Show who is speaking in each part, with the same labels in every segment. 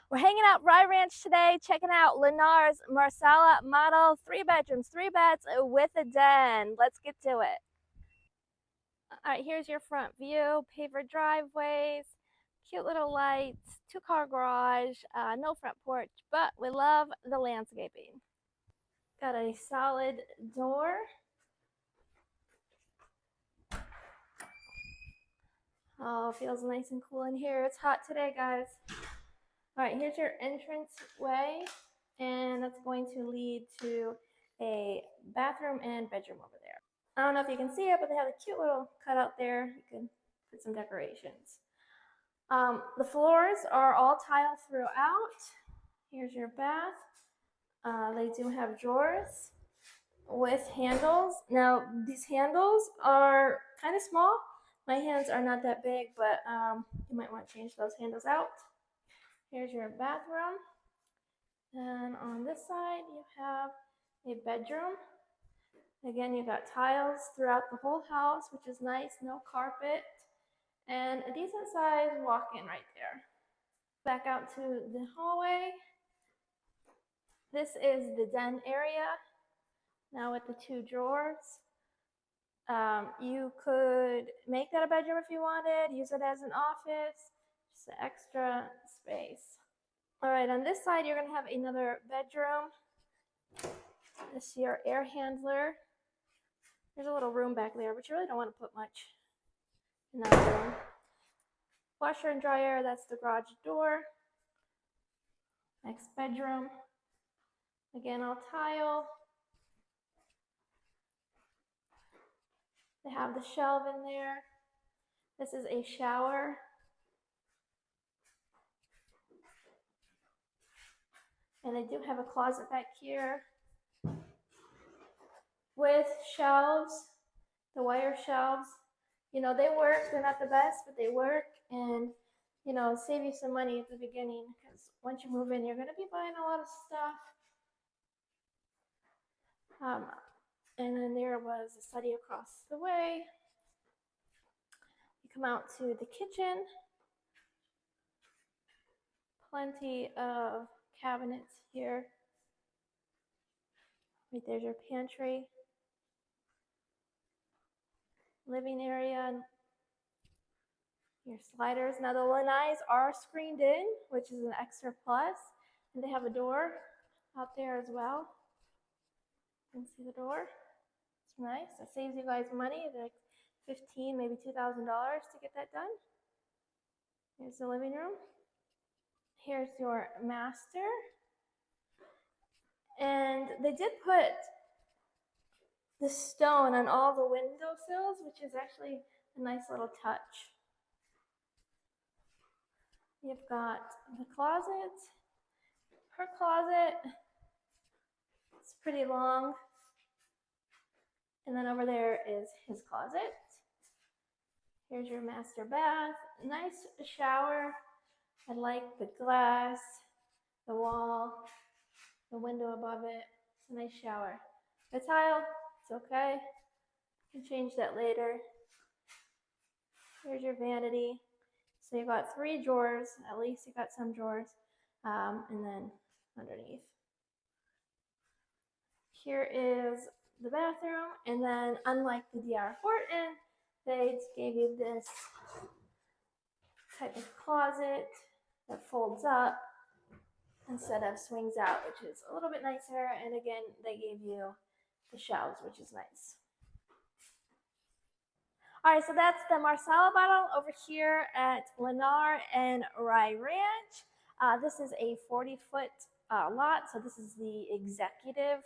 Speaker 1: We're hanging out Rye Ranch today, checking out Lennar's Marsala model, 3 bedrooms, 3 beds with a den. Let's get to it. All right, here's your front view, paver driveways, cute little lights, 2-car garage, no front porch, but we love the landscaping. Got a solid door. Oh, feels nice and cool in here. It's hot today, guys. All right, here's your entrance way, and that's going to lead to a bathroom and bedroom over there. I don't know if you can see it, but they have a cute little cutout there. You can put some decorations. The floors are all tile throughout. Here's your bath. They do have drawers with handles. Now, these handles are kind of small. My hands are not that big, but you might want to change those handles out. Here's your bathroom. And on this side, you have a bedroom. Again, you got tiles throughout the whole house, which is nice, no carpet, and a decent sized walk-in right there. Back out to the hallway. This is the den area, now with the 2 drawers. You could make that a bedroom if you wanted, use it as an office, just an extra space. All right, on this side, you're gonna have another bedroom. This is your air handler. There's a little room back there, but you really don't want to put much in that room. Washer and dryer, that's the garage door. Next bedroom. Again, all tile. They have the shelf in there. This is a shower. And they do have a closet back here with shelves, the wire shelves. You know, they work. They're not the best, but they work, and you know, save you some money at the beginning, because once you move in, you're going to be buying a lot of stuff. And then there was a study across the way. You come out to the kitchen. Plenty of cabinets here. Right there's your pantry. Living area. Your sliders. Now the lanais are screened in, which is an extra plus. And they have a door out there as well. You can see the door. It's nice. That saves you guys money, like $15,000, maybe $2,000 to get that done. Here's the living room. Here's your master. And they did put the stone on all the windowsills, which is actually a nice little touch. You've got the closet. Her closet, it's pretty long. And then over there is his closet. Here's your master bath. Nice shower. I like the glass, the wall, the window above it. It's a nice shower. The tile, it's okay. You can change that later. Here's your vanity. So you've got 3 drawers, at least you got some drawers, and then underneath. Here is the bathroom, and then unlike the D.R. Horton, they gave you this type of closet that folds up instead of swings out, which is a little bit nicer. And again, they gave you the shelves, which is nice. All right, so that's the Marsala bottle over here at Lennar and Rye Ranch. This is a 40-foot lot, so this is the executive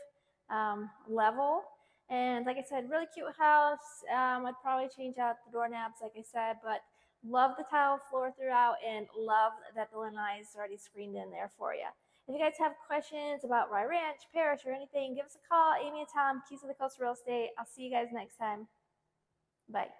Speaker 1: level. And like I said, really cute house. I'd probably change out the doorknobs, like I said, but love the tile floor throughout, and love that the lanai is already screened in there for you. If you guys have questions about Rye Ranch, Parrish, or anything, give us a call. Amy and Tom, Keys of the Coast Real Estate. I'll see you guys next time. Bye.